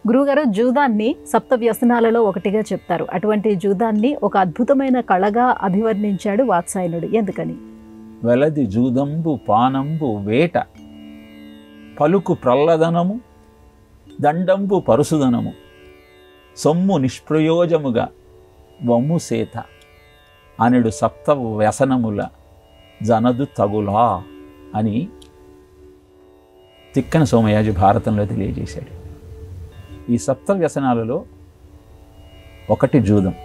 గురువుగారు, జూదాన్ని సప్త వ్యసనాలలో ఒకటిగా చెప్తారు. అటువంటి జూదాన్ని ఒక అద్భుతమైన కళగా అభివర్ణించాడు వాత్సాయనుడు. ఎందుకని? వెలది జూదంబు పానంబు వేట, పలుకు ప్రల్లదనము, దండంబు పరుసుదనము, సొమ్ము నిష్ప్రయోజముగా వమ్ము సేత అనెడు సప్త వ్యసనముల జనదు తగులా అని తిక్కన సోమయాజి భారతంలో తెలియజేశాడు. ఈ సప్త వ్యసనాలలో ఒకటి జూదం.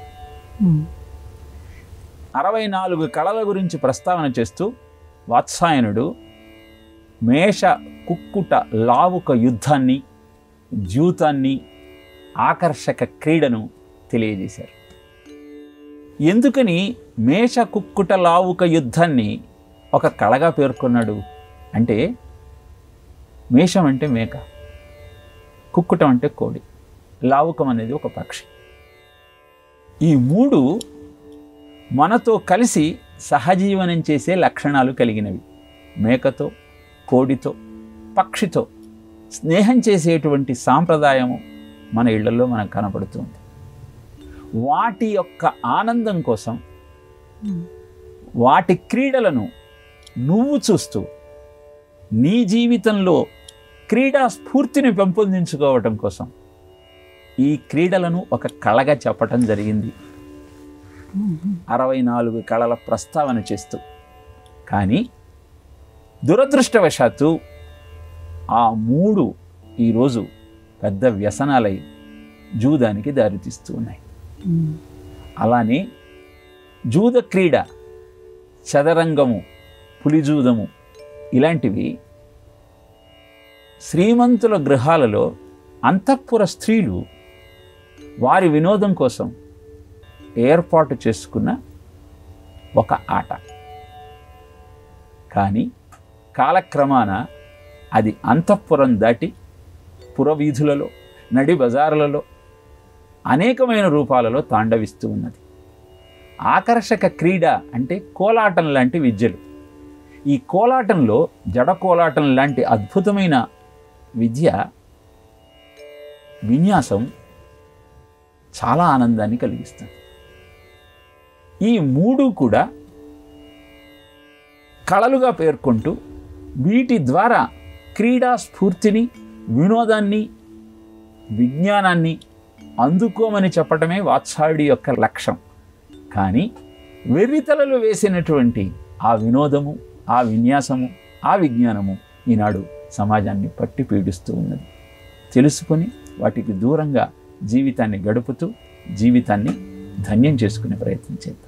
64 కళల గురించి ప్రస్తావన చేస్తూ వాత్సాయనుడు మేష కుక్కుట లావుక యుద్ధాన్ని, ద్యూతాన్ని, ఆకర్షక క్రీడను తెలియజేశారు. ఎందుకని మేష కుక్కుట లావుక యుద్ధాన్ని ఒక కళగా పేర్కొన్నాడు అంటే, మేషం అంటే మేక, కుక్కుటం అంటే కోడి, లావుకం అనేది ఒక పక్షి. ఈ మూడు మనతో కలిసి సహజీవనం చేసే లక్షణాలు కలిగినవి. మేకతో, కోడితో, పక్షితో స్నేహం చేసేటువంటి సాంప్రదాయము మన ఇళ్లలో మనకు కనపడుతుంది. వాటి యొక్క ఆనందం కోసం, వాటి క్రీడలను నువ్వు చూస్తూ నీ జీవితంలో క్రీడా స్ఫూర్తిని పెంపొందించుకోవటం కోసం ఈ క్రీడలను ఒక కళగా చెప్పటం జరిగింది, 64 కళల ప్రస్తావన చేస్తూ. కానీ దురదృష్టవశాత్తు ఆ మూడు ఈరోజు పెద్ద వ్యసనాలై జూదానికి దారితీస్తూ ఉన్నాయి. అలానే జూద క్రీడ, చదరంగము, పులిజూదము ఇలాంటివి శ్రీమంతుల గృహాలలో అంతఃపుర స్త్రీలు వారి వినోదం కోసం ఏర్పాటు చేసుకున్న ఒక ఆట. కానీ కాలక్రమాన అది అంతఃపురం దాటి పురవీధులలో, నడి బజారులలో అనేకమైన రూపాలలో తాండవిస్తూ ఉన్నది. ఆకర్షక క్రీడ అంటే కోలాటం లాంటి విద్యలు. ఈ కోలాటంలో జడ కోలాటం లాంటి అద్భుతమైన విద్య, విన్యాసం చాలా ఆనందాన్ని కలిగిస్తుంది. ఈ మూడు కూడా కళలుగా పేర్కొంటూ వీటి ద్వారా క్రీడా స్ఫూర్తిని, వినోదాన్ని, విజ్ఞానాన్ని అందుకోమని చెప్పటమే వాత్సాయుడి యొక్క లక్ష్యం. కానీ వెర్రితలలు వేసినటువంటి ఆ వినోదము, ఆ విన్యాసము, ఆ విజ్ఞానము ఈనాడు సమాజాన్ని పట్టి పీడిస్తూ ఉన్నది. తెలుసుకొని వాటికి దూరంగా జీవితాన్ని గడుపుతూ జీవితాన్ని ధన్యం చేసుకునే ప్రయత్నం చేద్దాం.